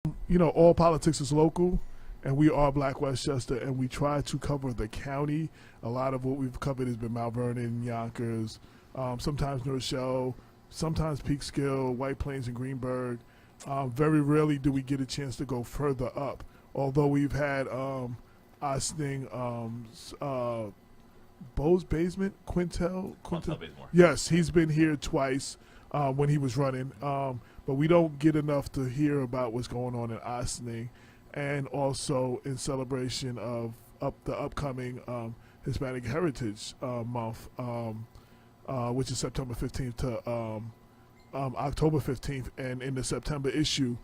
All politics is local, and we are Black Westchester, and we try to cover the county. A lot of what we've covered has been Mount Vernon, Yonkers, sometimes New Rochelle, sometimes Peekskill, White Plains, and Greenberg. Very rarely do we get a chance to go further up, although we've had Ossining, Bo's Basement, Quintel. Yes, he's been here twice when he was running. But we don't get enough to hear about what's going on in Ossining, and also in celebration of the upcoming Hispanic Heritage Month, which is September 15th to October 15th. And in the September issue,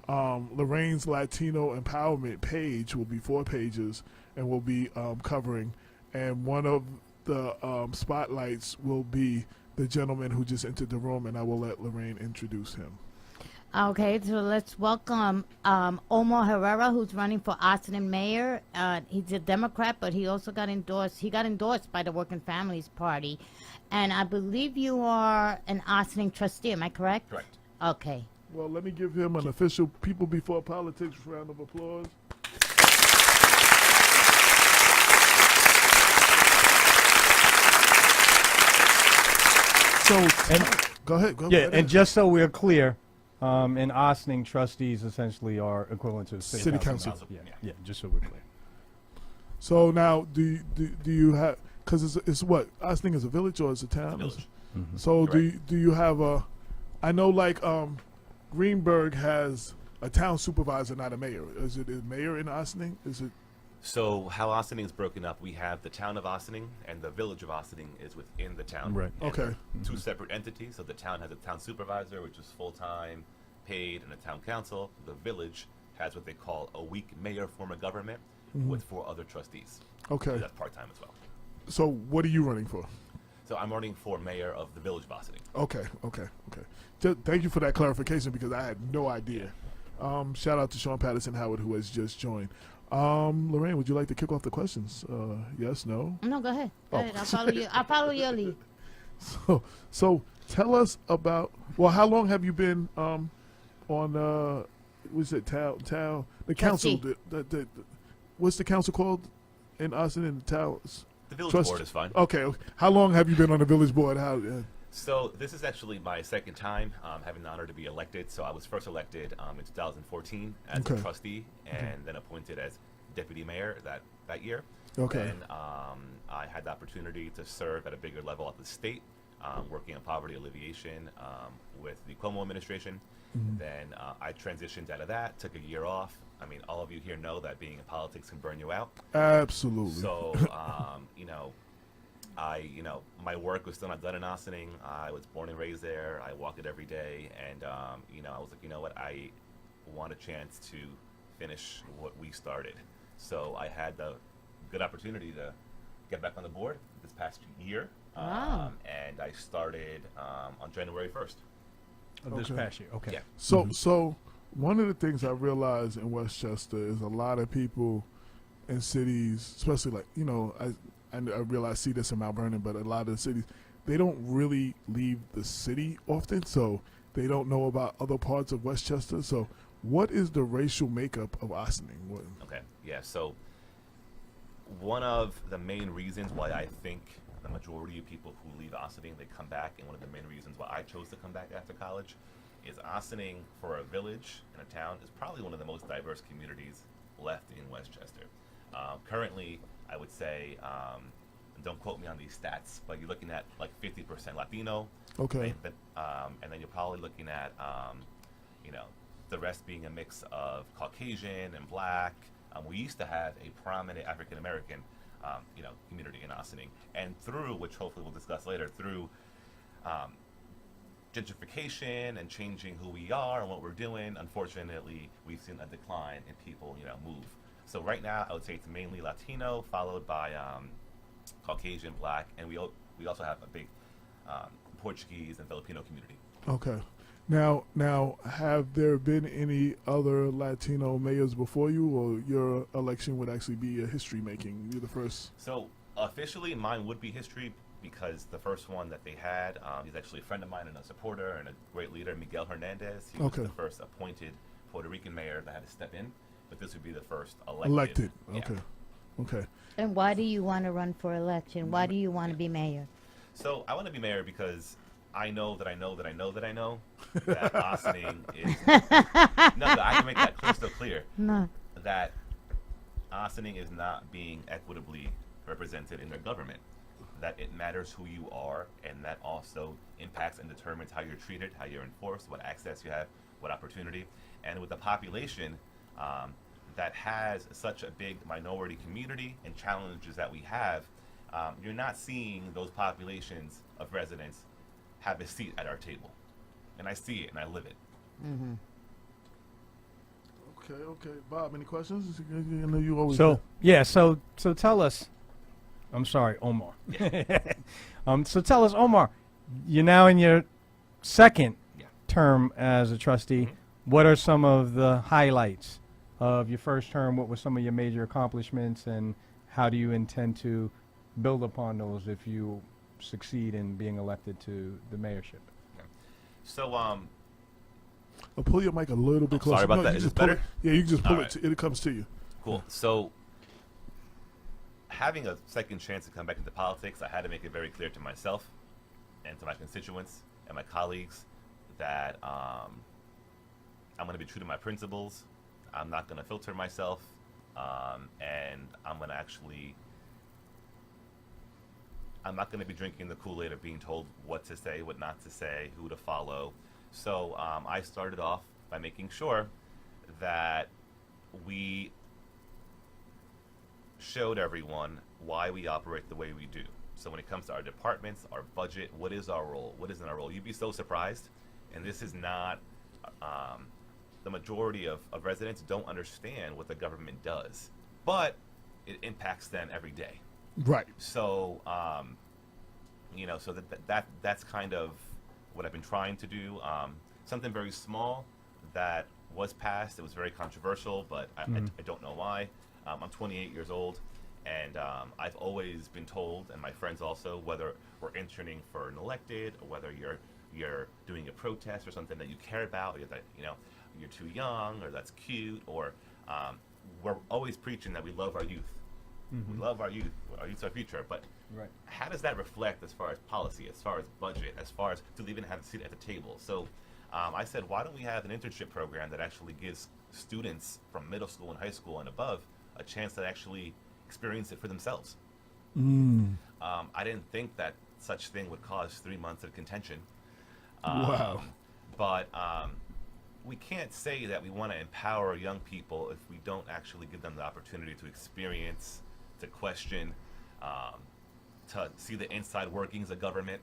Lorraine's Latino Empowerment page will be 4 pages and will be covering. And one of the spotlights will be the gentleman who just entered the room, and I will let Lorraine introduce him. Okay, so let's welcome Omar Herrera, who's running for Ossining mayor. He's a Democrat, but he also got endorsed. He got endorsed by the Working Families Party, and I believe you are an Ossining trustee. Am I correct? Correct. Okay. Well, let me give him an official People Before Politics round of applause. So, go ahead. Go ahead. And just so we're clear, in Ossining, trustees essentially are equivalent to the City council. Yeah, just so we're clear. So now, do you have? Because it's what Ossining is a village or is a town? It's a village. Mm-hmm. So do you have a? I know like Greenberg has a town supervisor, not a mayor. Is it a mayor in Ossining? Is it? So how Ossining is broken up, we have the town of Ossining and the village of Ossining is within the town. Right. And Okay. they're 2 separate entities. So the town has a town supervisor, which is full-time, paid, and a town council. The village has what they call a weak mayor form of government with 4 other trustees. Okay. So that's part-time as well. So what are you running for? So I'm running for mayor of the village of Ossining. Okay. Thank you for that clarification because I had no idea. Shout out to Sean Patterson Howard who has just joined. Lorraine, would you like to kick off the questions? Yes, no? No, go ahead. Go Oh. ahead. I'll follow your lead. So tell us about. Well, how long have you been on? What's it? Town. The council. Trustee. What's the council called in Austin? In the town. The village Trust- board is fine. Okay. How long have you been on the village board? How? So this is actually my second time having the honor to be elected. So I was first elected in 2014 as Okay. a trustee, and then appointed as deputy mayor that year. Okay. Then I had the opportunity to serve at a bigger level at the state, working on poverty alleviation with the Cuomo administration. Then I transitioned out of that, took a year off. I mean, all of you here know that being in politics can burn you out. Absolutely. So, my work was still not done in Ossining. I was born and raised there. I walk it every day. And, I was like, you know what? I want a chance to finish what we started. So I had the good opportunity to get back on the board this past year. Wow. And I started on January 1st. Of this Okay. past year, okay. Yeah. So one of the things I realize in Westchester is a lot of people in cities, especially like I realize see this in Mount Vernon, but a lot of the cities they don't really leave the city often, so they don't know about other parts of Westchester. So what is the racial makeup of Ossining? Okay. Yeah. So one of the main reasons why I think the majority of people who leave Ossining, they come back, and one of the main reasons why I chose to come back after college is Ossining, for a village and a town, is probably one of the most diverse communities left in Westchester. Currently, I would say, don't quote me on these stats, but you're looking at like 50% Latino. Okay. And then you're probably looking at, the rest being a mix of Caucasian and Black. We used to have a prominent African American, community in Ossining, and through, which hopefully we'll discuss later, through gentrification and changing who we are and what we're doing, unfortunately, we've seen a decline in people, move. So right now, I would say it's mainly Latino, followed by Caucasian, Black, and we also have a big Portuguese and Filipino community. Okay. Now, have there been any other Latino mayors before you, or your election would actually be a history making? You're the first. So officially, mine would be history because the first one that they had, he's actually a friend of mine and a supporter and a great leader, Miguel Hernandez. He was Okay. the first appointed Puerto Rican mayor that had to step in, but this would be the first Elected. Yeah. Okay. Okay. And why do you want to run for election? Why do you want to be mayor? So I want to be mayor because I know that I know that I know that I know that Ossining is. No, I can make that crystal clear. No. That Ossining is not being equitably represented in their government. That it matters who you are, and that also impacts and determines how you're treated, how you're enforced, what access you have, what opportunity. And with the population that has such a big minority community and challenges that we have, you're not seeing those populations of residents have a seat at our table. And I see it and I live it. Mm-hmm. Okay. Bob, any questions? I know you always. So tell us. I'm sorry, Omar. So tell us, Omar, you're now in your second term as a trustee. Mm-hmm. What are some of the highlights of your first term? What were some of your major accomplishments, and how do you intend to build upon those if you succeed in being elected to the mayorship? So, I'll pull your mic a little bit closer. sorry about No, that. you Is just it pull better? Yeah, you can just pull All it. It comes to you. cool. So, having a second chance to come back into politics, I had to make it very clear to myself and to my constituents and my colleagues that I'm going to be true to my principles. I'm not going to filter myself, and I'm going to actually. I'm not going to be drinking the Kool-Aid of being told what to say, what not to say, who to follow. So I started off by making sure that we showed everyone why we operate the way we do. So when it comes to our departments, our budget, what is our role? What isn't our role? You'd be so surprised. And this is not, the majority of residents don't understand what the government does, but it impacts them every day. Right. So, so that's kind of what I've been trying to do. Something very small that was passed. It was very controversial, but I don't know why. I'm 28 years old, and I've always been told, and my friends also, whether we're interning for an elected or whether you're doing a protest or something that you care about, or that you're too young, or that's cute, or we're always preaching that we love our youth. We love our youth. Our youth's our future. But how does that reflect as far as policy, as far as budget, as far as to even have a seat at the table? So I said, why don't we have an internship program that actually gives students from middle school and high school and above a chance to actually experience it for themselves? I didn't think that such thing would cause 3 months of contention. Wow. But we can't say that we want to empower young people if we don't actually give them the opportunity to experience, to question, to see the inside workings of government.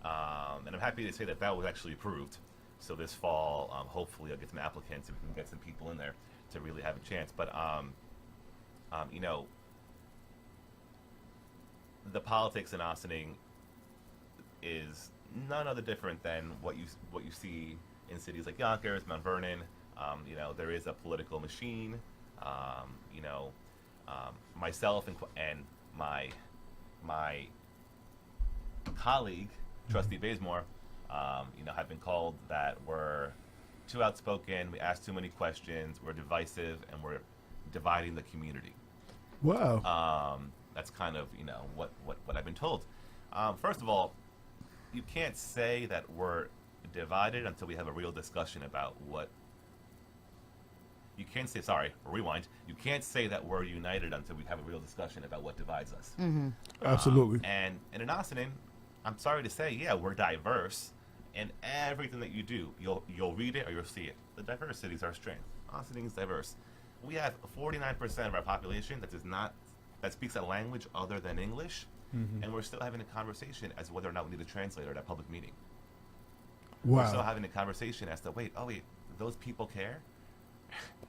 And I'm happy to say that was actually approved. So this fall, hopefully I'll get some applicants and we can get some people in there to really have a chance. But, the politics in Ossining is none other different than what you see in cities like Yonkers, Mount Vernon. There is a political machine. Myself and my colleague, Trustee Bazemore, have been called that we're too outspoken, we ask too many questions, we're divisive, and we're dividing the community. Wow. That's kind of what I've been told. First of all, you can't say that we're divided until we have a real discussion about what. You can't say, sorry, rewind. You can't say that we're united until we have a real discussion about what divides us. Absolutely. And in Ossining, I'm sorry to say, yeah, we're diverse, and everything that you do, you'll read it or you'll see it. The diversity is our strength. Ossining is diverse. We have 49% of our population that speaks a language other than English, and we're still having a conversation as to whether or not we need a translator at a public meeting. We're still having a conversation as to wait, those people care?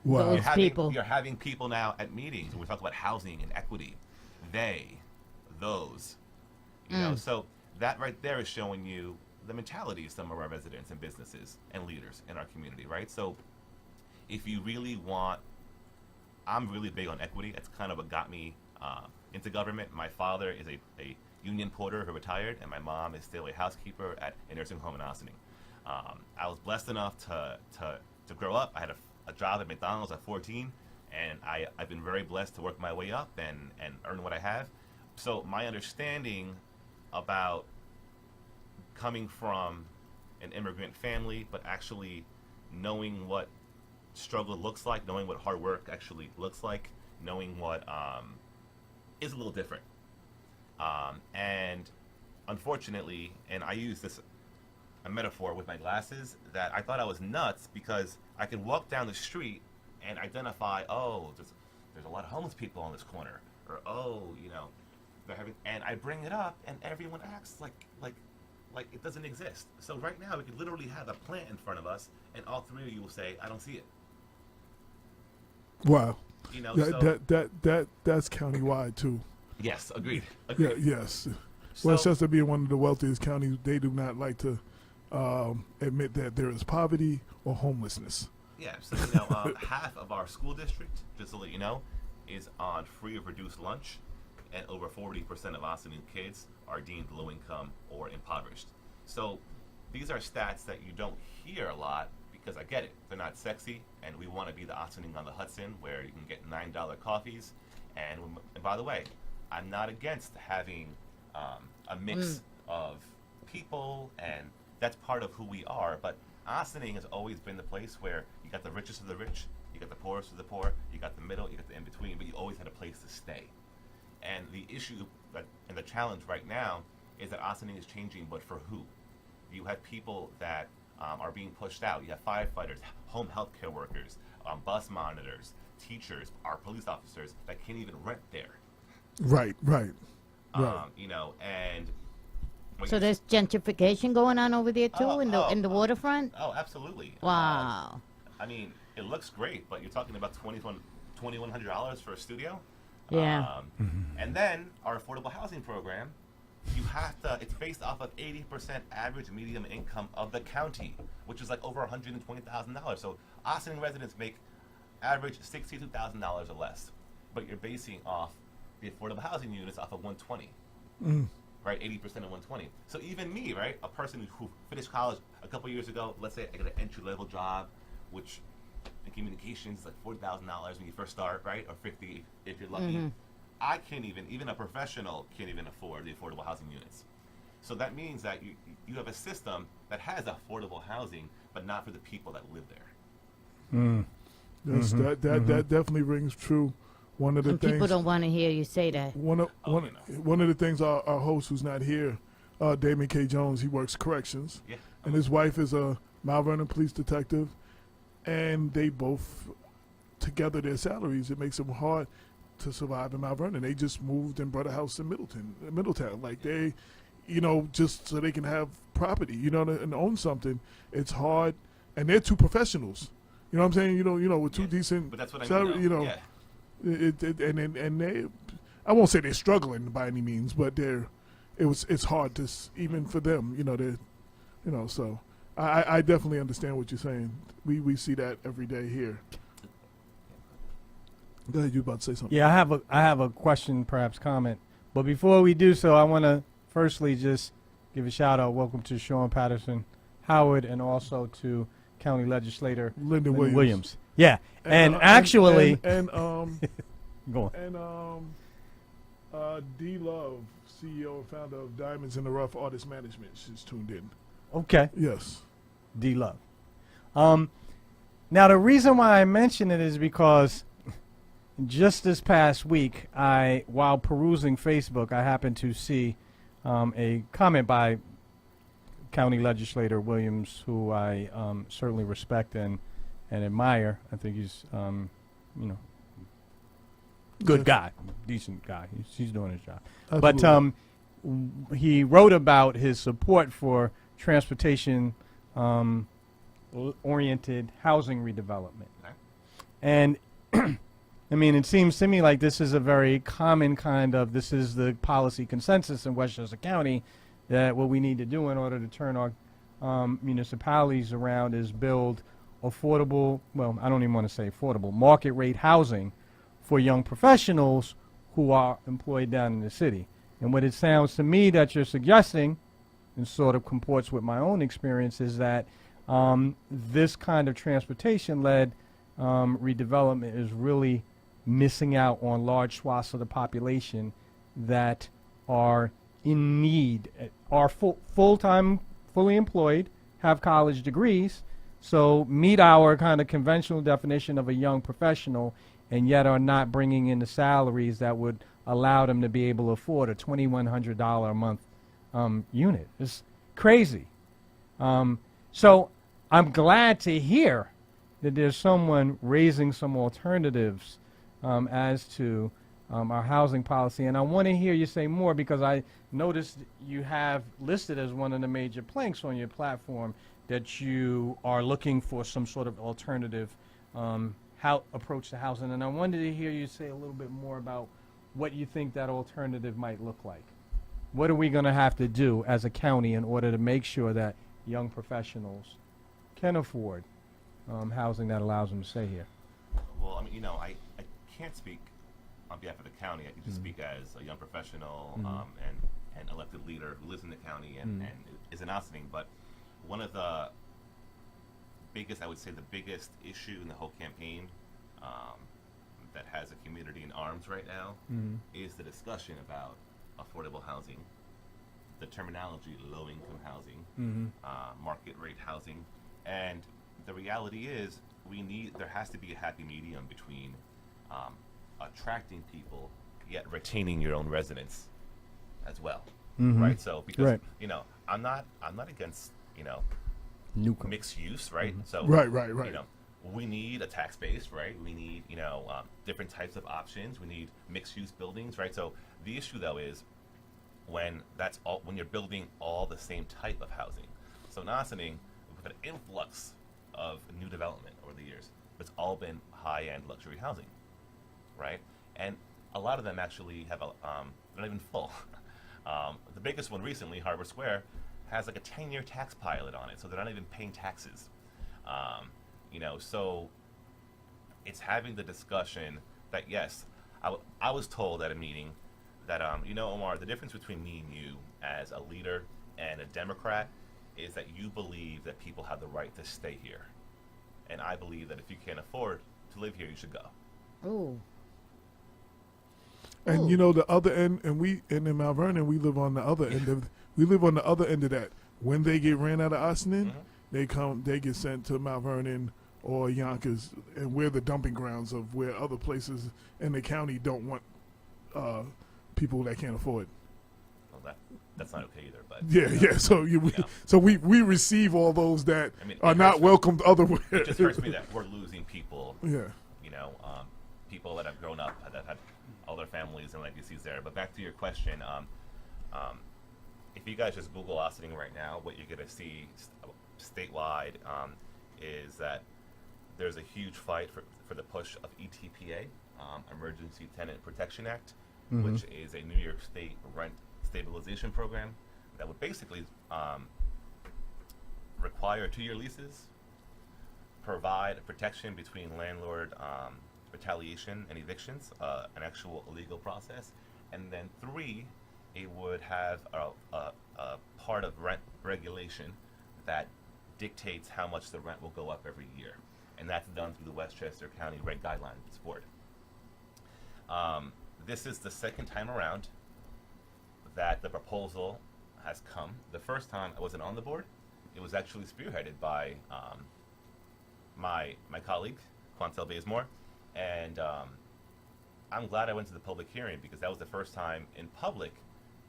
Wow. You're having people now at meetings. We talk about housing and equity. Those. So that right there is showing you the mentality of some of our residents and businesses and leaders in our community, right? So if you really want, I'm really big on equity. That's kind of what got me into government. My father is a union porter who retired, and my mom is still a housekeeper at a nursing home in Ossining. I was blessed enough to grow up. I had a a job at McDonald's at 14, and I've been very blessed to work my way up and earn what I have. So my understanding about coming from an immigrant family, but actually knowing what struggle looks like, knowing what hard work actually looks like, knowing what is a little different. And unfortunately, and I use this a metaphor with my glasses, that I thought I was nuts because I could walk down the street and identify, oh, there's a lot of homeless people on this corner, or oh, you know, they're having, and I bring it up and everyone acts like it doesn't exist. So right now we could literally have a plant in front of us and all three of you will say, I don't see it. Wow. You know, Yeah, so that's countywide too. yes, agreed. Yeah, yes. So, Westchester being one of the wealthiest counties, they do not like to admit that there is poverty or homelessness. yeah, so you know, half of our school district, just to let you know, is on free or reduced lunch, and over 40% of Ossining kids are deemed low income or impoverished. So these are stats that you don't hear a lot because I get it, they're not sexy, and we want to be the Ossining on the Hudson where you can get $9 coffees. And by the way, I'm not against having a mix of people, and that's part of who we are. But Ossining has always been the place where you got the richest of the rich, you got the poorest of the poor, you got the middle, you got the in between, but you always had a place to stay. And the issue and the challenge right now is that Ossining is changing, but for who? You have people that are being pushed out. You have firefighters, home health care workers, bus monitors, teachers, our police officers that can't even rent there. Right. You know, and So there's gentrification going on over there too, in the waterfront. Oh, absolutely. Wow. I mean, it looks great, but you're talking about $2,100 for a studio. Yeah. And then our affordable housing program, you have to, it's based off of 80% average median income of the county, which is like over $120,000. So Ossining residents make average $62,000 or less, but you're basing off the affordable housing units off of 120, right? 80% of 120. So even me, right, a person who finished college a couple years ago, let's say I get an entry-level job, which in communications is like $40,000 when you first start, right, or $50 if you're lucky. I can't even a professional can't even afford the affordable housing units. So that means that you have a system that has affordable housing, but not for the people that live there. Yes, that definitely rings true. One of the Some things people don't want to hear you say that. one of the things our host who's not here, Damon K. Jones, he works corrections, Yeah. and his wife is a Mount Vernon police detective, and they both together their salaries. It makes them hard to survive in Mount Vernon. They just moved and bought a house in Middletown. Like they, you know, just so they can have property, you know, and own something. It's hard, and they're two professionals. You know what I'm saying? You know, with two decent But that's what I salary, mean. you know. Yeah. And they, I won't say they're struggling by any means, but it's hard to even for them, you know. They, you know, so I definitely understand what you're saying. We see that every day here. Go ahead, you about to say something? Yeah, I have a question, perhaps comment. But before we do so, I want to firstly just give a shout out. Welcome to Sean Patterson Howard, and also to County Legislator Lyndon Lyndon Williams. Yeah, and actually, go on. And D Love, CEO and founder of Diamonds in the Rough Artist Management, she's tuned in. Okay, Yes. D Love. Now the reason why I mention it is because just this past week, while perusing Facebook, I happened to see a comment by County Legislator Williams, who I certainly respect and admire. I think he's, good guy, decent guy. He's doing his job. Absolutely. But he wrote about his support for transportation oriented housing redevelopment. Okay. And I mean, it seems to me like this is a very common this is the policy consensus in Westchester County, that what we need to do in order to turn our municipalities around is build affordable, well, I don't even want to say affordable, market rate housing for young professionals who are employed down in the city. And what it sounds to me that you're suggesting, and sort of comports with my own experience, is that this kind of transportation-led redevelopment is really missing out on large swaths of the population that are in need, are full-time, fully employed, have college degrees, so meet our kind of conventional definition of a young professional, and yet are not bringing in the salaries that would allow them to be able to afford a $2,100 a month unit. It's crazy. So I'm glad to hear that there's someone raising some alternatives as to our housing policy. And I want to hear you say more, because I noticed you have listed as one of the major planks on your platform that you are looking for some sort of alternative approach to housing. And I wanted to hear you say a little bit more about what you think that alternative might look like. What are we going to have to do as a county in order to make sure that young professionals can afford housing that allows them to stay here? Well, I mean, I can't speak on behalf of the county. I can just speak as a young professional and elected leader who lives in the county and is in Ossining. But one of the biggest, I would say the biggest issue in the whole campaign that has a community in arms right now is the discussion about affordable housing, the terminology low-income housing, market rate housing. And the reality is there has to be a happy medium between attracting people yet retaining your own residents as well, right? So because I'm not against mixed use, right? So right. We need a tax base, right? We need different types of options. We need mixed use buildings, right? So the issue though is when you're building all the same type of housing. So in Ossining, we've had an influx of new development over the years. It's all been high-end luxury housing, right? And a lot of them actually have they're not even full. The biggest one recently, Harbor Square, has like a 10-year tax pilot on it, so they're not even paying taxes. So it's having the discussion that, yes, I was told at a meeting that, Omar, the difference between me and you as a leader and a Democrat is that you believe that people have the right to stay here. And I believe that if you can't afford to live here, you should go. Ooh. And the other end, and in Mount Vernon, we live on the other end of that. When they get ran out of Ossining, they get sent to Mount Vernon or Yonkers, and we're the dumping grounds of where other places in the county don't want people that can't afford. Well, that's not okay either. But yeah. So we receive all those that are not welcomed otherwhere. It just hurts me that we're losing people. Yeah. People that have grown up, that have all their families and legacies there. But back to your question, if you guys just Google Ossining right now, what you're going to see statewide is that there's a huge fight for the push of ETPA, Emergency Tenant Protection Act, which is a New York State rent stabilization program that would basically require 2-year leases, provide protection between landlord retaliation and evictions, an actual legal process, and then 3, it would have a part of rent regulation that dictates how much the rent will go up every year, and that's done through the Westchester County Rent Guidelines Board. This is the second time around that the proposal has come. The first time I wasn't on the board. It was actually spearheaded by my colleague, Quantel Bazemore, and I'm glad I went to the public hearing because that was the first time in public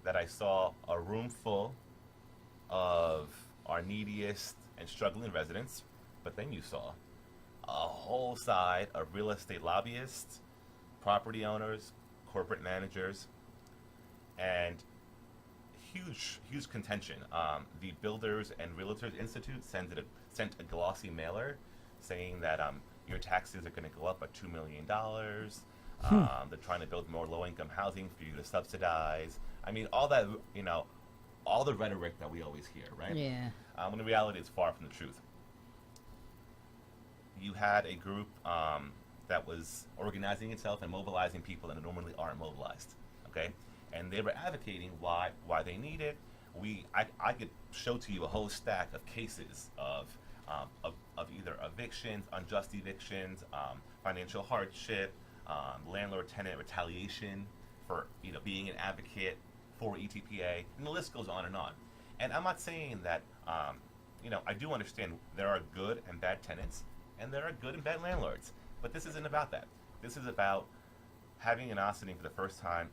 that I saw a room full of our neediest and struggling residents, but then you saw a whole side of real estate lobbyists, property owners, corporate managers, and huge contention. The Builders and Realtors Institute sent a glossy mailer saying that your taxes are going to go up by $2 million. They're trying to build more low-income housing for you to subsidize. I mean, all that, all the rhetoric that we always hear, right? Yeah. When the reality is far from the truth. You had a group that was organizing itself and mobilizing people that normally aren't mobilized, okay? And they were advocating why they need it. I could show to you a whole stack of cases of of either evictions, unjust evictions, financial hardship, landlord-tenant retaliation for being an advocate for ETPA, and the list goes on and on. And I'm not saying that I do understand there are good and bad tenants, and there are good and bad landlords, but this isn't about that. This is about having an Ossining for the first time,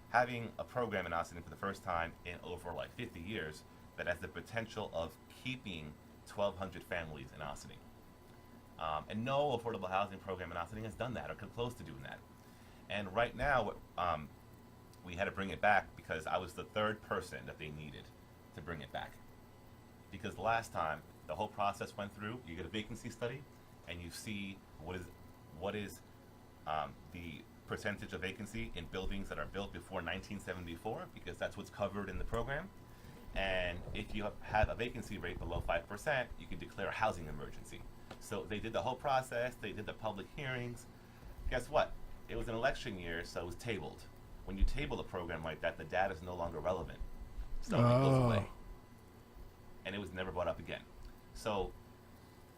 having a program in Ossining for the first time in over like 50 years that has the potential of keeping 1,200 families in Ossining. And no affordable housing program in Ossining has done that or come close to doing that. And right now, we had to bring it back because I was the third person that they needed to bring it back. Because last time, the whole process went through, you get a vacancy study, and you see what is the percentage of vacancy in buildings that are built before 1974, because that's what's covered in the program. And if you have a vacancy rate below 5%, you can declare a housing emergency. So they did the whole process, they did the public hearings. Guess what? It was an election year, so it was tabled. When you table a program like that, the data is no longer relevant. So it goes away. And it was never brought up again. So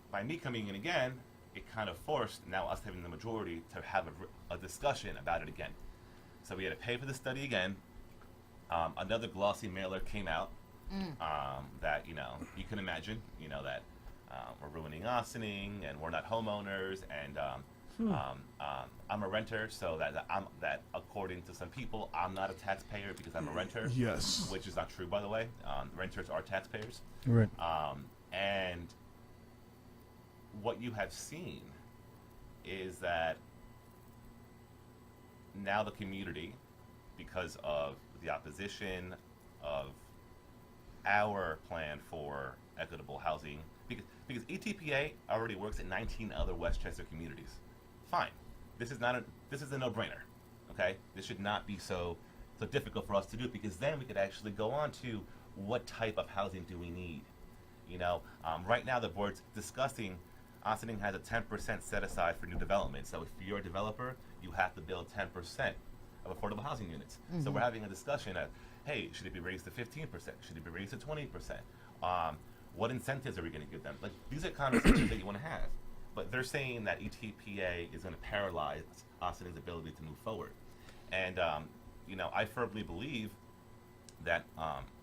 by me coming in again, it kind of forced now us having the majority to have a discussion about it again. So we had to pay for the study again. Another glossy mailer came out that you can imagine that we're ruining Ossining and we're not homeowners, and I'm a renter, so that according to some people I'm not a taxpayer because I'm a renter. Yes. Which is not true, by the way. Renters are taxpayers. Right. And what you have seen is that now the community, because of the opposition of our plan for equitable housing, because ETPA already works in 19 other Westchester communities. Fine. This is a no-brainer. Okay? This should not be so difficult for us to do, because then we could actually go on to what type of housing do we need. Right now the board's discussing, Ossining has a 10% set aside for new development. So if you're a developer, you have to build 10% of affordable housing units. Mm-hmm. So we're having a discussion of, hey, should it be raised to 15%? Should it be raised to 20%? What incentives are we going to give them? Like, these are conversations that you want to have. But they're saying that ETPA is going to paralyze Ossining's ability to move forward. And, I firmly believe that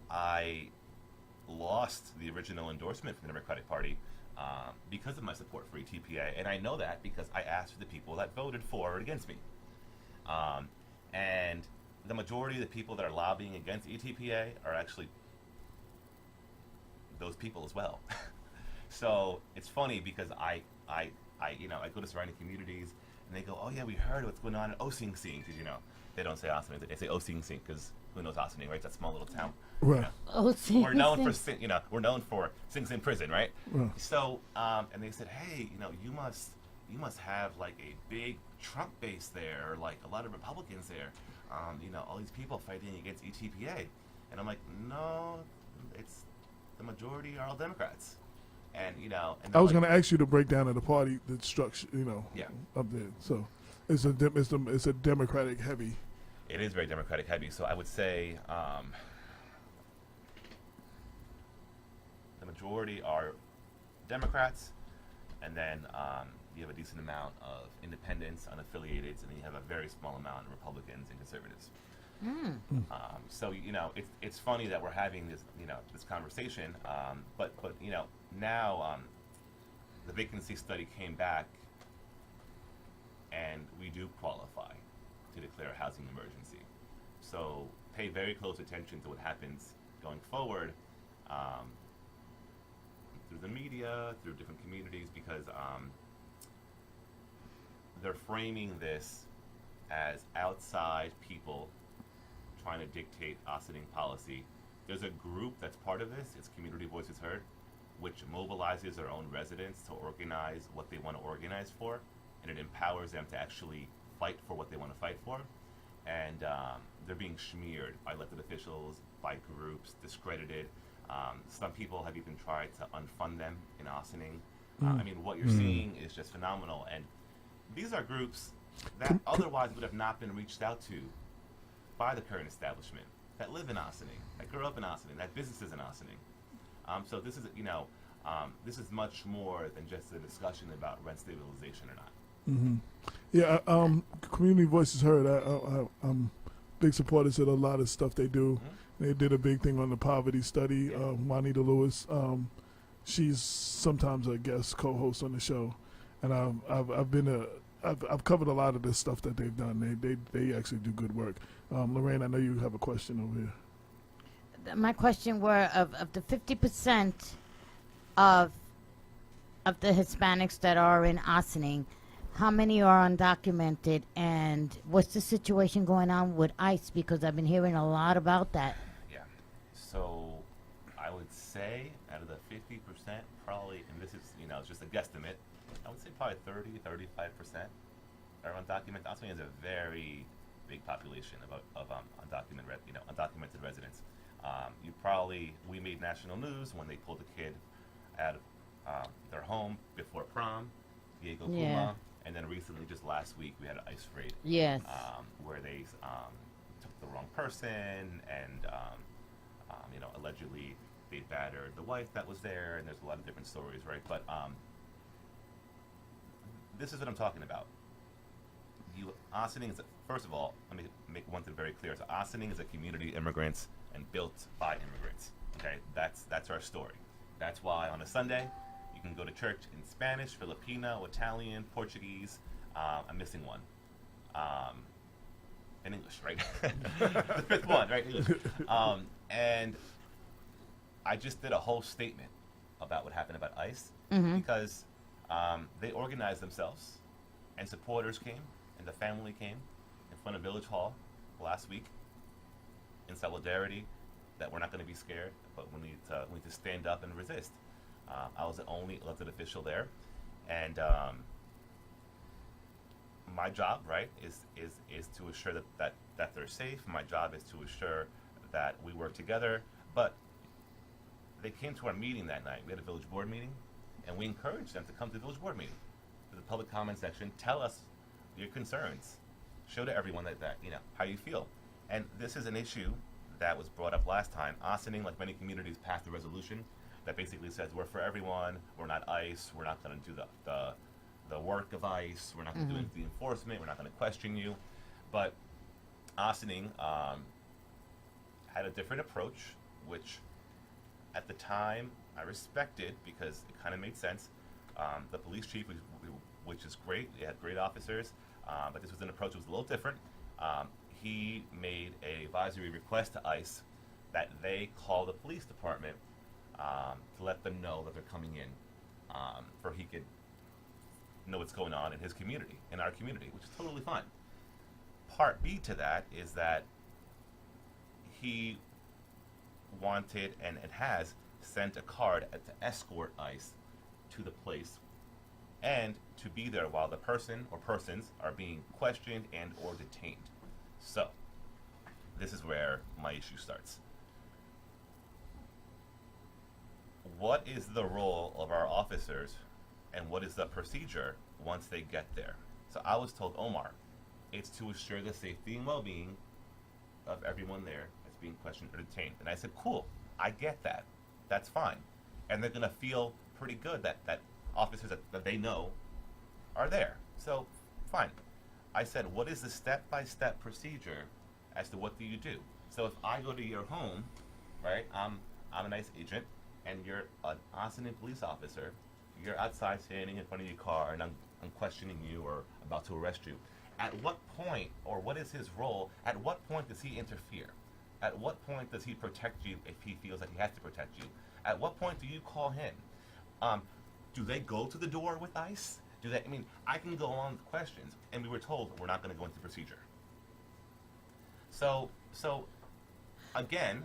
I lost the original endorsement from the Democratic Party because of my support for ETPA. And I know that because I asked for the people that voted for or against me. And the majority of the people that are lobbying against ETPA are actually those people as well. So it's funny because I go to surrounding communities and they go, oh yeah, we heard what's going on in Ossining, because they don't say Ossining, they say Ossining, because who knows Ossining, right? It's that small little town. Right. We're known for we're known for Sing Sing prison, right? Right. So and they said, hey, you must have like a big Trump base there, or like a lot of Republicans there. All these people fighting against ETPA, and I'm like, no, it's the majority are all Democrats. And and I was going to ask you to break down the party, the structure, yeah, up there. So it's a Democratic heavy. It is very Democratic heavy. So I would say the majority are Democrats, and then you have a decent amount of independents, unaffiliated, and then you have a very small amount of Republicans and conservatives. So it's funny that we're having this this conversation, but now the vacancy study came back, and we do qualify to declare a housing emergency. So pay very close attention to what happens going forward through the media, through different communities, because they're framing this as outside people trying to dictate Ossining policy. There's a group that's part of this, it's Community Voices Heard, which mobilizes their own residents to organize what they want to organize for, and it empowers them to actually fight for what they want to fight for. And they're being smeared by elected officials, by groups, discredited. Some people have even tried to unfund them in Ossining. I mean, what you're seeing is just phenomenal. And these are groups that otherwise would have not been reached out to by the current establishment, that live in Ossining, that grew up in Ossining, that businesses in Ossining. So this is, This is much more than just a discussion about rent stabilization or not. Yeah, Community Voices Heard. I'm big supporters of a lot of stuff they do. They did a big thing on the poverty study. Juanita Lewis, she's sometimes a guest co-host on the show, and I've covered a lot of the stuff that they've done. They actually do good work. Lorraine, I know you have a question over here. My question were of the 50% of the Hispanics that are in Ossining, how many are undocumented, and what's the situation going on with ICE? Because I've been hearing a lot about that. Yeah. So I would say out of the 50%, probably, and this is, it's just a guesstimate, I would say probably 35% are undocumented. Ossining is a very big population of undocumented residents. We made national news when they pulled a kid out of their home before prom, Diego Puma, and then recently, just last week, we had an ICE raid. Yes. Where they took the wrong person and, allegedly they battered the wife that was there, and there's a lot of different stories, right? But this is what I'm talking about. Ossining is, first of all, let me make one thing very clear. So Ossining is a community of immigrants and built by immigrants. Okay, that's our story. That's why on a Sunday, you can go to church in Spanish, Filipino, Italian, Portuguese. I'm missing one. In English, right? The fifth one, right? English. And I just did a whole statement about what happened about ICE because they organized themselves, and supporters came, and the family came in front of Village Hall last week in solidarity that we're not going to be scared, but we need to stand up and resist. I was the only elected official there, and my job, right, is to assure that they're safe. My job is to assure that we work together. But they came to our meeting that night. We had a village board meeting, and we encouraged them to come to the village board meeting, to the public comment section. Tell us your concerns. Show to everyone that how you feel. And this is an issue that was brought up last time. Ossining, like many communities, passed a resolution that basically says we're for everyone. We're not ICE. We're not going to do the work of ICE. We're not going to do the enforcement. We're not going to question you. But Ossining had a different approach, which at the time I respected because it kind of made sense. The police chief, which is great, they had great officers, but this was an approach that was a little different. He made an advisory request to ICE that they call the police department to let them know that they're coming in, for he could know what's going on in his community, in our community, which is totally fine. Part B to that is that he wanted and has sent a card to escort ICE to the place and to be there while the person or persons are being questioned and or detained. So, this is where my issue starts. What is the role of our officers and what is the procedure once they get there? So I was told, Omar, it's to assure the safety and well-being of everyone there that's being questioned or detained. And I said, cool, I get that. That's fine. And they're going to feel pretty good that officers that they know are there. So, fine. I said, what is the step-by-step procedure as to what do you do? So if I go to your home, right, I'm a nice agent, and you're an Ossining police officer, you're outside standing in front of your car, and I'm questioning you or about to arrest you. At what point, or what is his role, at what point does he interfere? At what point does he protect you if he feels like he has to protect you? At what point do you call him? Do they go to the door with ICE? I can go on with questions, and we were told we're not going to go into procedure. So again,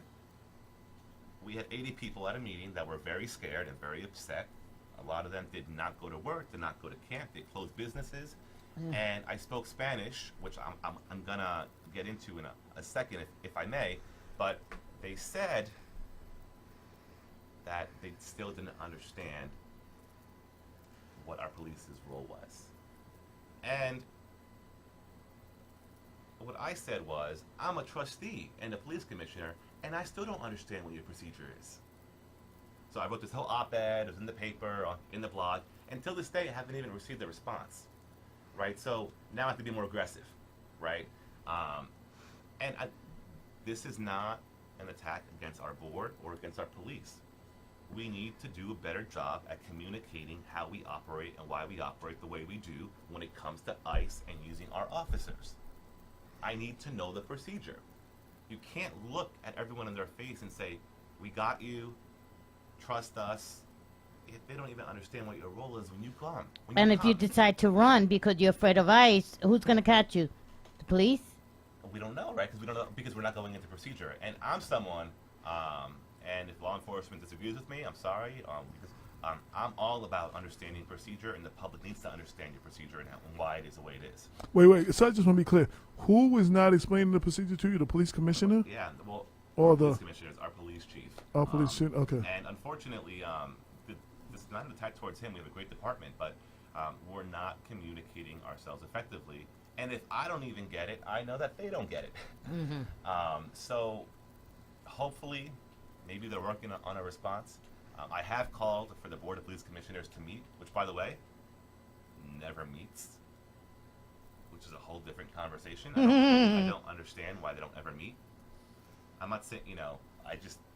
we had 80 people at a meeting that were very scared and very upset. A lot of them did not go to work, did not go to camp, they closed businesses. And I spoke Spanish, which I'm going to get into in a second, if I may. But they said that they still didn't understand what our police's role was. And what I said was, I'm a trustee and a police commissioner, and I still don't understand what your procedure is. So I wrote this whole op-ed, it was in the paper, in the blog, and till this day I haven't even received a response, right? So now I have to be more aggressive, right? This is not an attack against our board or against our police. We need to do a better job at communicating how we operate and why we operate the way we do when it comes to ICE and using our officers. I need to know the procedure. You can't look at everyone in their face and say, we got you, trust us, if they don't even understand what your role is when you come. And if you decide to run because you're afraid of ICE, who's going to catch you? The police? We don't know, right? Because we don't know, because we're not going into procedure. And I'm someone, and if law enforcement disagrees with me, I'm sorry, because I'm all about understanding procedure, and the public needs to understand your procedure and why it is the way it is. Wait. So I just want to be clear. Who is not explaining the procedure to you? The police commissioner? Yeah, well, or police commissioners, our police chief. Our police chief, okay. And unfortunately, this is not an attack towards him. We have a great department, but we're not communicating ourselves effectively. And if I don't even get it, I know that they don't get it. So hopefully, maybe they're working on a response. I have called for the Board of Police Commissioners to meet, which, by the way, never meets, which is a whole different conversation. I don't understand why they don't ever meet. I'm not saying,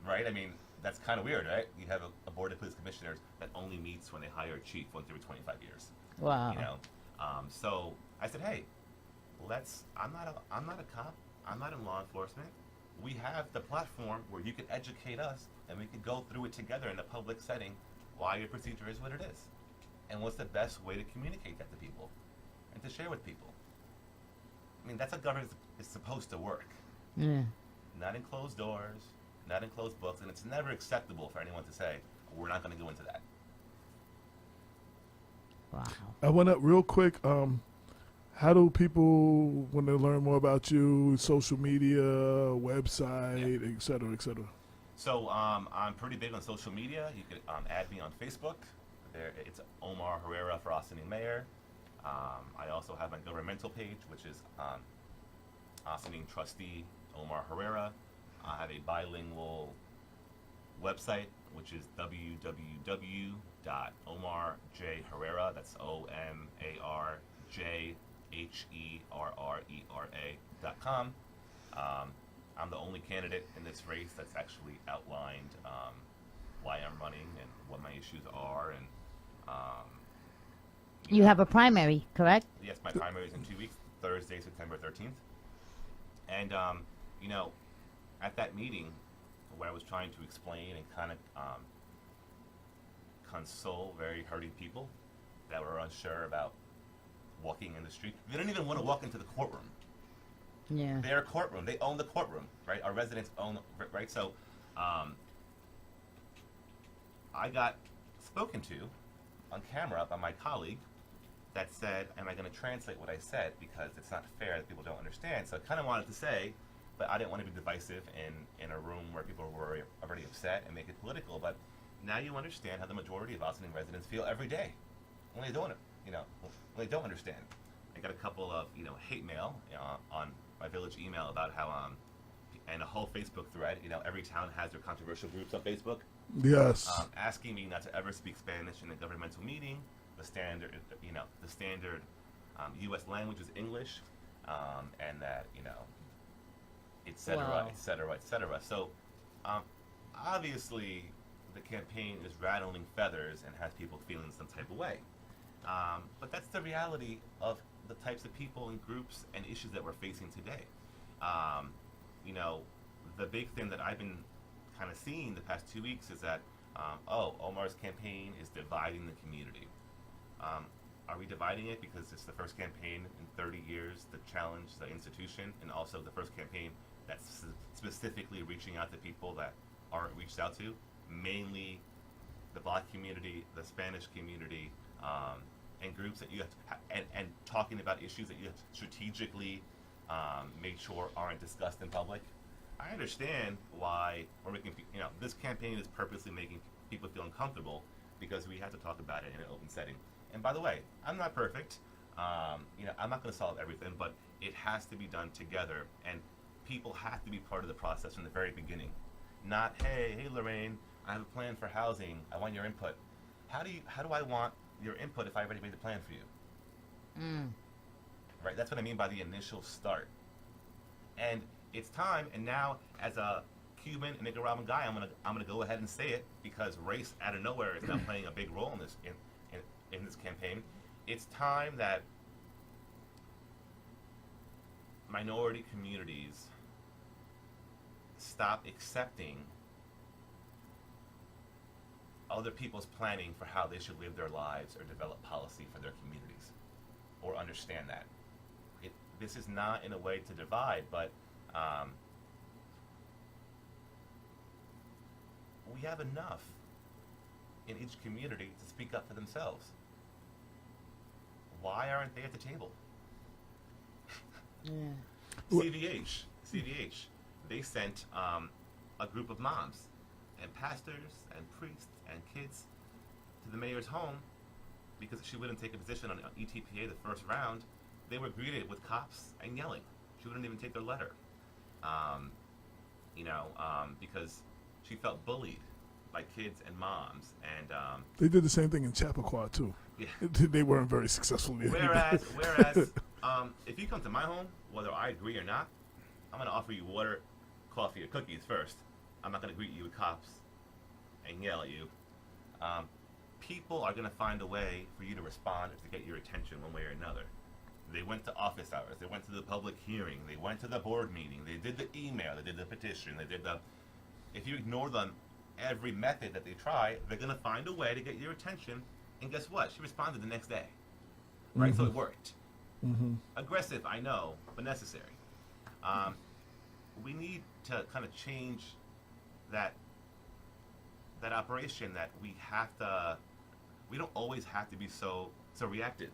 right? I mean, that's kind of weird, right? You have a Board of Police Commissioners that only meets when they hire a chief once every 25 years. Wow. So I said, hey, I'm not a cop. I'm not in law enforcement. We have the platform where you can educate us and we can go through it together in a public setting why your procedure is what it is and what's the best way to communicate that to people and to share with people. I mean, that's how government is supposed to work. Yeah. Not in closed doors, not in closed books, and it's never acceptable for anyone to say, we're not going to go into that. Wow. I went up real quick. How do people, when they learn more about you, social media, website, et cetera, et cetera? So I'm pretty big on social media. You can add me on Facebook. It's Omar Herrera for Ossining Mayor. I also have my governmental page, which is Ossining Trustee Omar Herrera. I have a bilingual website, which is www.omarjherrera. That's OMARJHERRERA.com. I'm the only candidate in this race that's actually outlined why I'm running and what my issues are. And you have a primary, correct? yes, my primary is in 2 weeks, Thursday, September 13th. And at that meeting, where I was trying to explain and kind of console very hurting people that were unsure about walking in the street. They didn't even want to walk into the courtroom. Yeah. Their courtroom. They own the courtroom, right? Our residents own, right? So I got spoken to on camera by my colleague that said, am I going to translate what I said because it's not fair that people don't understand? So I kind of wanted to say, but I didn't want to be divisive in a room where people were already upset and make it political. But now you understand how the majority of Ossining residents feel every day when they don't, when they don't understand. I got a couple of, hate mail on my village email about how, and a whole Facebook thread, every town has their controversial groups on Facebook. Yes. Asking me not to ever speak Spanish in a governmental meeting. The standard, U.S. language is English, and that, et cetera, Wow. et cetera, et cetera. So, obviously, the campaign is rattling feathers and has people feeling some type of way. But that's the reality of the types of people and groups and issues that we're facing today. The big thing that I've been kind of seeing the past 2 weeks is that, Omar's campaign is dividing the community. Are we dividing it because it's the first campaign in 30 years to challenge the institution, and also the first campaign that's specifically reaching out to people that aren't reached out to, mainly the Black community, the Spanish community, and groups that you have to, and talking about issues that you have to strategically make sure aren't discussed in public? I understand why we're making, this campaign is purposely making people feel uncomfortable because we have to talk about it in an open setting. And by the way, I'm not perfect. I'm not going to solve everything, but it has to be done together, and people have to be part of the process from the very beginning. Not, hey Lorraine, I have a plan for housing. I want your input. How do I want your input if I already made the plan for you? Right? That's what I mean by the initial start. And it's time. And now, as a Cuban and Nicaraguan guy, I'm gonna go ahead and say it, because race out of nowhere is now playing a big role in this campaign. It's time that minority communities stop accepting other people's planning for how they should live their lives or develop policy for their communities, or understand that. This is not in a way to divide, but we have enough in each community to speak up for themselves. Why aren't they at the table? CVH, they sent a group of moms and pastors and priests and kids to the mayor's home because she wouldn't take a position on ETPA the first round. They were greeted with cops and yelling. She wouldn't even take their letter, because she felt bullied by kids and moms. And they did the same thing in Chappaqua too. Yeah. They weren't very successful. Whereas, if you come to my home, whether I agree or not, I'm going to offer you water, coffee, or cookies first. I'm not going to greet you with cops and yell at you. People are going to find a way for you to respond or to get your attention one way or another. They went to office hours. They went to the public hearing. They went to the board meeting. They did the email. They did the petition. They did the... If you ignore them, every method that they try, they're going to find a way to get your attention. And guess what? She responded the next day. Right? So it worked. Aggressive, I know, but necessary. We need to kind of change that operation, that we don't always have to be so reactive.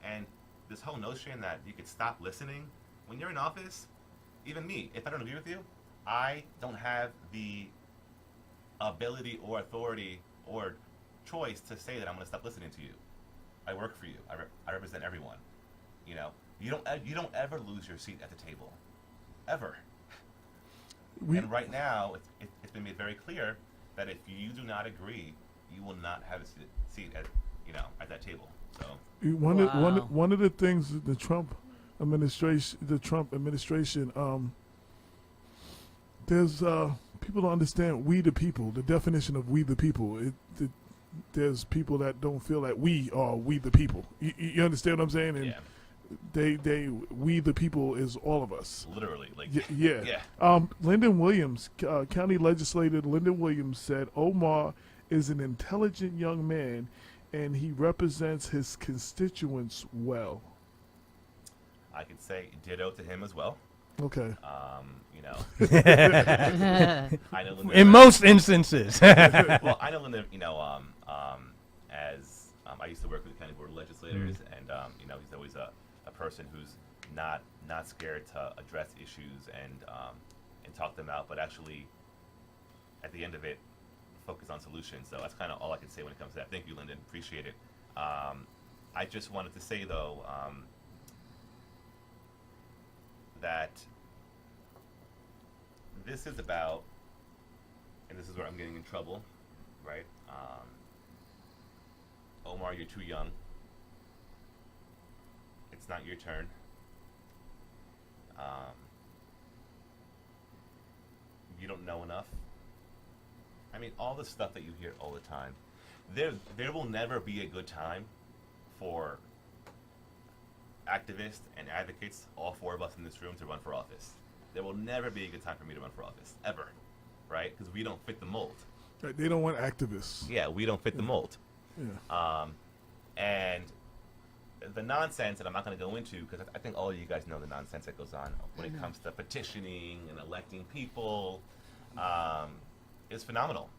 And this whole notion that you could stop listening when you're in office, even me, if I don't agree with you, I don't have the ability or authority or choice to say that I'm going to stop listening to you. I work for you. I represent everyone. You don't ever lose your seat at the table, ever. And right now, it's been made very clear that if you do not agree, you will not have a seat at that table. So one of the things that the Trump administration, there's people don't understand we the people. The definition of we the people. There's people that don't feel that we are we the people. You understand what I'm saying? And we the people is all of us. Literally, yeah. Lyndon Williams, county legislator Lyndon Williams said Omar is an intelligent young man, and he represents his constituents well. I could say ditto to him as well. Okay. I know Lyndon, in most instances. well, I know Lyndon, as I used to work with county board of legislators, and he's always a person who's not scared to address issues and talk them out, but actually, at the end of it, focus on solutions. So that's kind of all I can say when it comes to that. Thank you, Lyndon. Appreciate it. I just wanted to say, though, that this is about, and this is where I'm getting in trouble, right? Omar, you're too young. It's not your turn. You don't know enough. I mean, all the stuff that you hear all the time. There will never be a good time for activists and advocates, all four of us in this room, to run for office. There will never be a good time for me to run for office, ever, right? Because we don't fit the mold. Right, they don't want activists. Yeah, we don't fit the mold. Yeah. And the nonsense that I'm not going to go into, because I think all of you guys know the nonsense that goes on when it comes to petitioning and electing people, is phenomenal.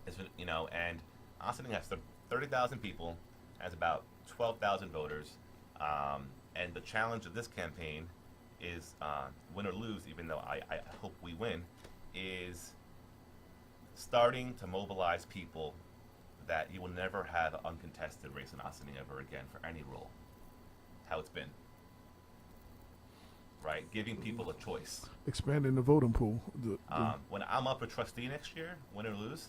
And Ossining has 30,000 people, has about 12,000 voters, and the challenge of this campaign is, win or lose, even though I hope we win, is starting to mobilize people that you will never have an uncontested race in Ossining ever again for any role. How it's been. right? Giving people a choice. Expanding the voting pool. When I'm up for trustee next year, win or lose,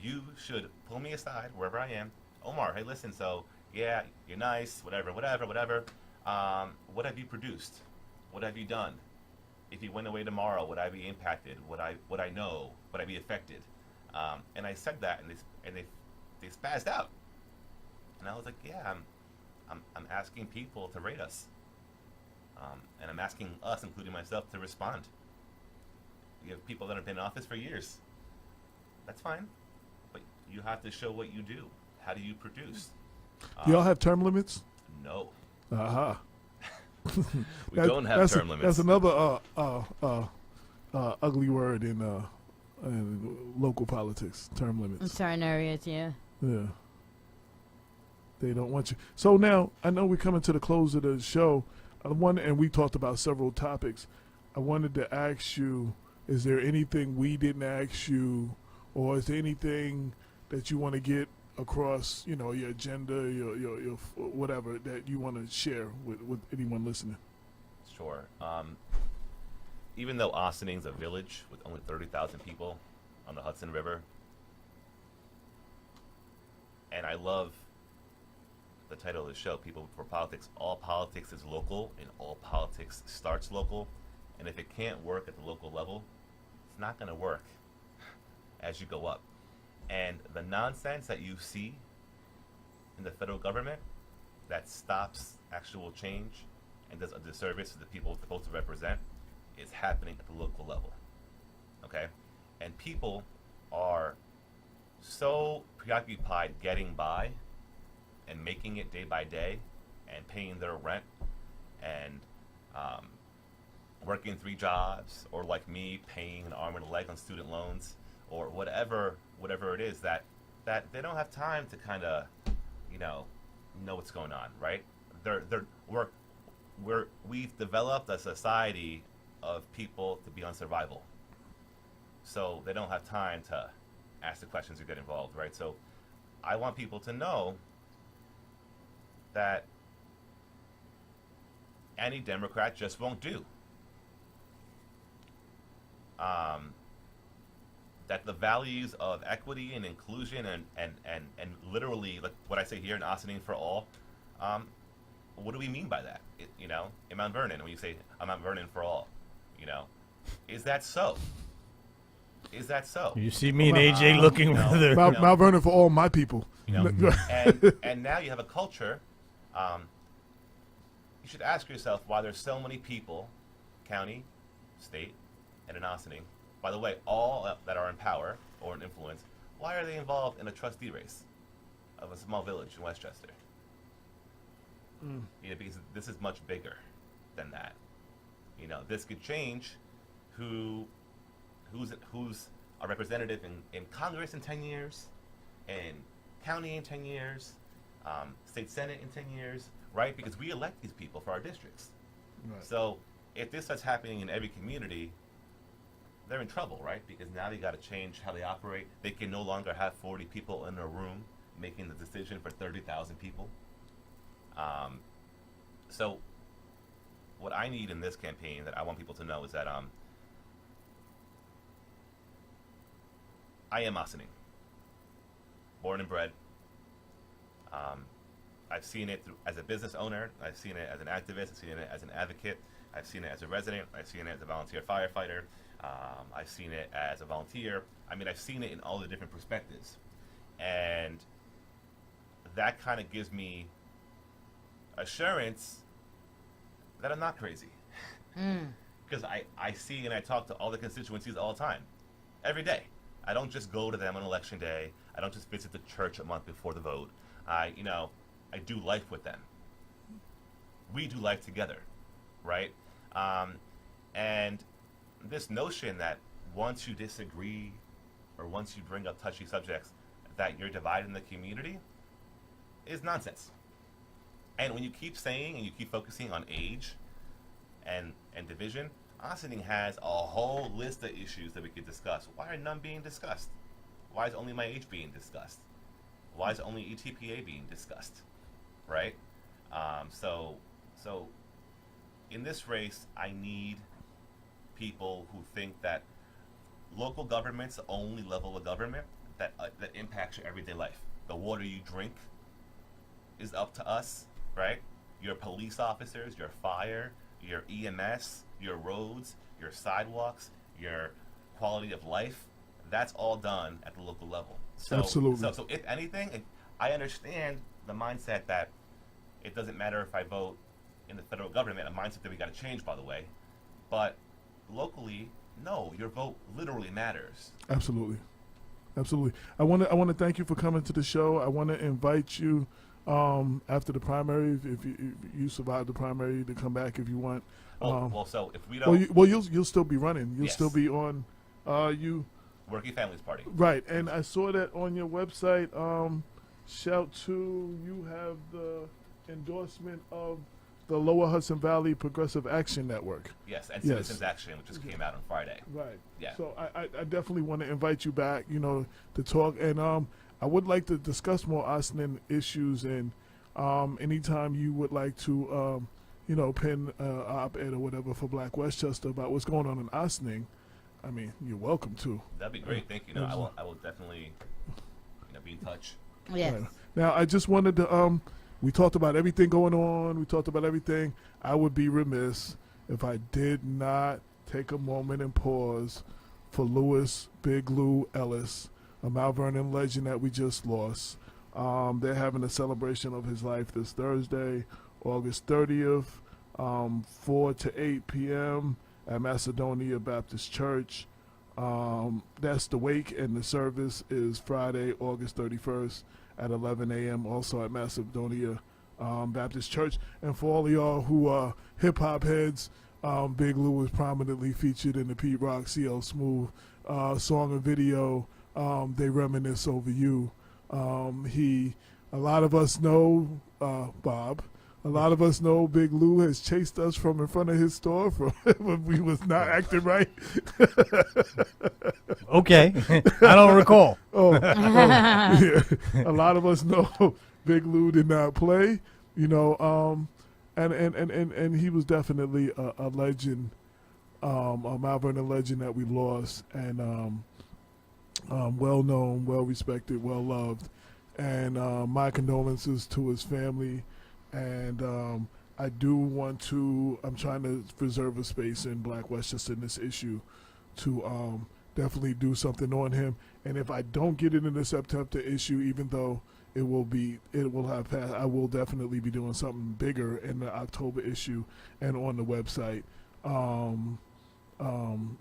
you should pull me aside wherever I am. Omar, hey, listen, so yeah, you're nice, whatever. What have you produced? What have you done? If you went away tomorrow, would I be impacted? Would I know? Would I be affected? And I said that, and they spazzed out. And I was like, yeah, I'm asking people to rate us, and I'm asking us, including myself, to respond. You have people that have been in office for years. That's fine, but you have to show what you do. How do you produce? Do y'all have term limits? No. Uh-huh. We don't have term limits. That's another ugly word in local politics. Term In limits. certain areas, yeah. Yeah. They don't want you. So now I know we're coming to the close of the show. And we talked about several topics. I wanted to ask you: is there anything we didn't ask you, or is there anything that you want to get across? You know, your agenda, your whatever that you want to share with anyone listening. Sure. Even though Ossining's a village with only 30,000 people on the Hudson River, and I love the title of the show, People for Politics. All politics is local, and all politics starts local. And if it can't work at the local level, it's not going to work as you go up. And the nonsense that you see in the federal government that stops actual change and does a disservice to the people it's supposed to represent is happening at the local level. Okay? And people are so preoccupied getting by and making it day by day and paying their rent and working 3 jobs, or like me, paying an arm and a leg on student loans, or whatever it is, that they don't have time to kind of, know what's going on, right? We've developed a society of people to be on survival, so they don't have time to ask the questions or get involved, right? So I want people to know that any Democrat just won't do. That the values of equity and inclusion and literally, like what I say here in Ossining for all, what do we mean by that? In Mount Vernon, when you say I'm Mount Vernon for all, is that so? Is that so? You see me and AJ looking rather. Mount Vernon for all my people. And now you have a culture. You should ask yourself why there's so many people, county, state, and in Ossining. By the way, all that are in power or in influence, why are they involved in a trustee race of a small village in Westchester? Because this is much bigger than that. This could change who's a representative in Congress in 10 years, in county in 10 years, state senate in 10 years, right? Because we elect these people for our districts. Right. So if this starts happening in every community, they're in trouble, right? Because now they got to change how they operate. They can no longer have 40 people in a room making the decision for 30,000 people. So what I need in this campaign that I want people to know is that I am Ossining, born and bred. I've seen it as a business owner. I've seen it as an activist. I've seen it as an advocate. I've seen it as a resident. I've seen it as a volunteer firefighter. I've seen it as a volunteer. I've seen it in all the different perspectives. And that kind of gives me assurance that I'm not crazy. Because I see and I talk to all the constituencies all the time, every day. I don't just go to them on election day. I don't just visit the church a month before the vote. I do life with them. We do life together, right? And this notion that once you disagree or once you bring up touchy subjects, that you're dividing the community is nonsense. And when you keep saying and you keep focusing on age and division, Ossining has a whole list of issues that we could discuss. Why are none being discussed? Why is only my age being discussed? Why is only ETPA being discussed? Right? So in this race, I need people who think that local government's the only level of government that impacts your everyday life. The water you drink is up to us, right? Your police officers, your fire, your EMS, your roads, your sidewalks, your quality of life, that's all done at the local level. So, Absolutely. So if anything, I understand the mindset that it doesn't matter if I vote in the federal government, a mindset that we got to change, by the way. But locally, no, your vote literally matters. Absolutely. Absolutely. I want to thank you for coming to the show. I want to invite you after the primary, if you survive the primary, to come back if you want. Well, so if we don't, you'll still be running. You'll Yes. still be on. Working Families Party. Right, and I saw that on your website. Shout to you have the endorsement of the Lower Hudson Valley Progressive Action Network. Yes, and Yes. Citizens Action, which just came out on Friday. Right. Yeah. So I definitely want to invite you back, to talk. And I would like to discuss more Ossining issues. And anytime you would like to, pen op-ed or whatever for Black Westchester about what's going on in Ossining, I mean, you're welcome to. That'd be great. Thank you. I will definitely, be in touch. Yes. Right. Now, I just wanted to, we talked about everything going on. We talked about everything. I would be remiss if I did not take a moment and pause for Lewis Big Lou Ellis, a Mount Vernon legend that we just lost. They're having a celebration of his life this Thursday, August 30th, 4 to 8 p.m. at Macedonia Baptist Church. That's the wake, and the service is Friday, August 31st at 11 a.m. also at Macedonia Baptist Church. And for all of y'all who are hip-hop heads, Big Lou was prominently featured in the Pete Rock CL Smooth song and video, They Reminisce Over You. A lot of us know, Bob, a lot of us know Big Lou has chased us from in front of his store from when we was not acting right. Okay. I don't recall. Yeah. A lot of us know Big Lou did not play, and he was definitely a legend, a Mount Vernon legend that we lost, and well known, well respected, well loved, and my condolences to his family. And I do want to, I'm trying to preserve a space in Black Westchester in this issue to definitely do something on him. And if I don't get it in the September issue, even though it will have passed, I will definitely be doing something bigger in the October issue and on the website.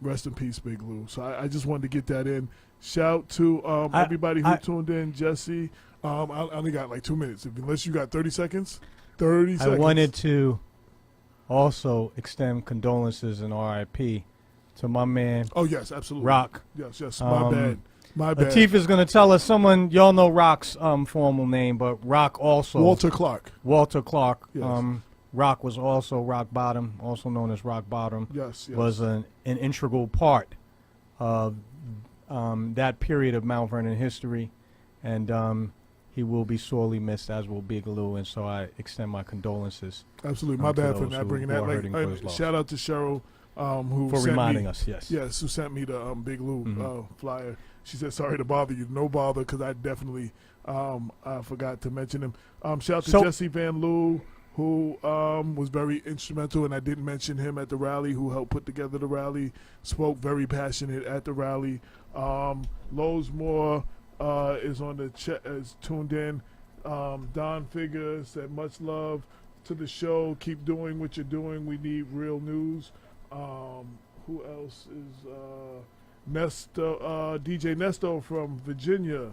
Rest in peace, Big Lou. So I just wanted to get that in. Shout to everybody who tuned in. Jesse, I only got like 2 minutes. Unless you got 30 seconds. 30 seconds. I wanted to also extend condolences and RIP to my man. Oh, yes, absolutely. Rock. Yes. My bad. Latif is going to tell us y'all know Rock's formal name, but Rock also. Walter Clark. Yes. Rock was also Rock Bottom, also known as Rock Bottom. Yes. Was an integral part of that period of Mount Vernon history. And he will be sorely missed, as will Big Lou, and so I extend my condolences. Absolutely. My bad for not bringing that. Shout out to Cheryl, who for sent reminding me, us, yes. Yes, who sent me the Big Lou flyer. She said, sorry to bother you. No bother, because I definitely I forgot to mention him. Shout out to Jesse Van Loo, who was very instrumental, and I didn't mention him at the rally, who helped put together the rally, spoke very passionate at the rally. Lowe's Moore is on the is tuned in. Don Figure said, much love to the show. Keep doing what you're doing. We need real news. Who else is Nesto? DJ Nesto from Virginia.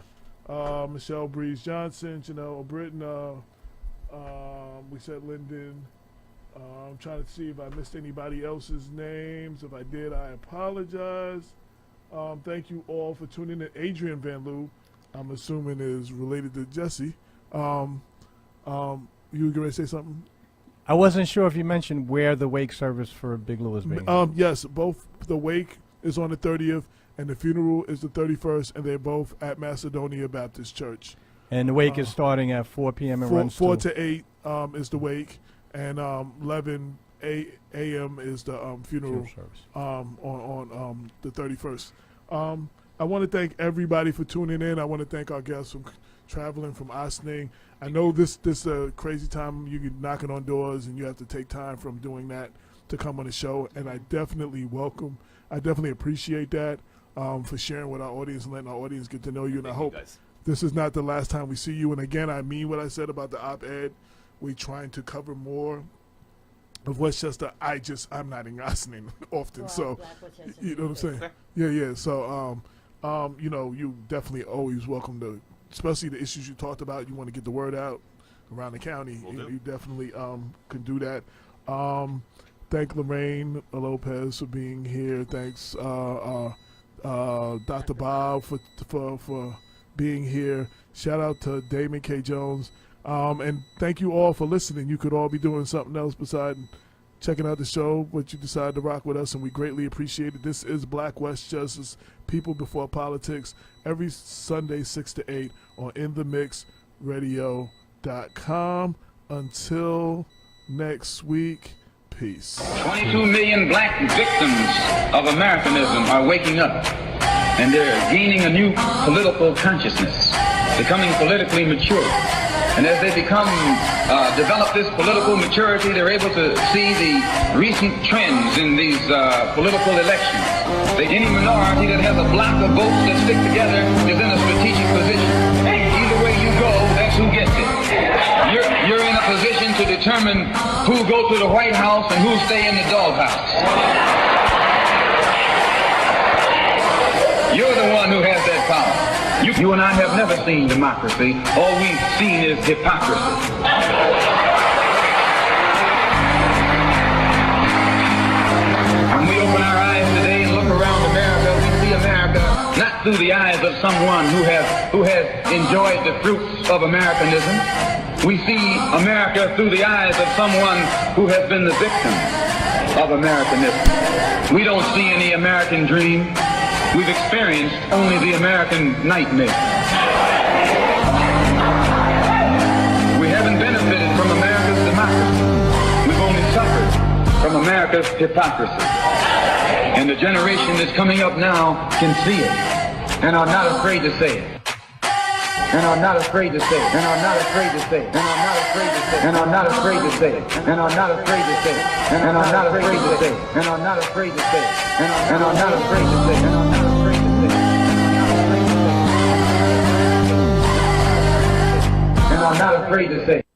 Michelle Breeze Johnson, Janelle Britton. We said Lyndon. I'm trying to see if I missed anybody else's names. If I did, I apologize. Thank you all for tuning in. Adrian Van Loo, I'm assuming, is related to Jesse. You were going to say something? I wasn't sure if you mentioned where the wake service for Big Lou is being. Yes, both the wake is on the 30th and the funeral is the 31st, and they're both at Macedonia Baptist Church. And the wake is starting at 4 p.m. and runs 4 to 8 is the wake, and 11 a.m. is the funeral service. on the 31st. I want to thank everybody for tuning in. I want to thank our guests from traveling from Ossining. I know this a crazy time. You're knocking on doors and you have to take time from doing that to come on the show, and I definitely appreciate that for sharing with our audience and letting our audience get to know you. And I hope this is not the last time we see you. And again, I mean what I said about the op-ed. We're trying to cover more of Westchester. I'm not in Ossining often, Well, so you know what I'm saying? Yeah. So, you definitely always welcome to, especially the issues you talked about. You want to get the word out around the county. You definitely can do that. Thank Lorraine Lopez for being here. Thanks, Dr. Bob for being here. Shout out to Damon K. Jones. And thank you all for listening. You could all be doing something else besides checking out the show, but you decided to rock with us, and we greatly appreciate it. This is Black West Justice, People Before Politics, every Sunday 6 to 8 on InTheMixRadio.com. Until next week, peace. 22 million black victims of Americanism are waking up, and they're gaining a new political consciousness, becoming politically mature. And as they develop this political maturity, they're able to see the recent trends in these political elections. Any minority that has a block of votes that stick together is in a strategic position. Either way you go, that's who gets it. You're in a position to determine who go to the White House and who stay in the doghouse. You're the one who has that power. You and I have never seen democracy. All we've seen is hypocrisy. When we open our eyes today and look around America, we see America not through the eyes of someone who has enjoyed the fruits of Americanism. We see America through the eyes of someone who has been the victim of Americanism. We don't see any American dream. We've experienced only the American nightmare. We haven't benefited from America's democracy. We've only suffered from America's hypocrisy. And the generation that's coming up now can see it and are not afraid to say it. And are not afraid to say it. And are not afraid to say it. And are not afraid to say it. And are not afraid to say it. And are not afraid to say it. And are not afraid to say it. And are not afraid to say it. And are not afraid to say it. And are not afraid to say it. And are not afraid to say it.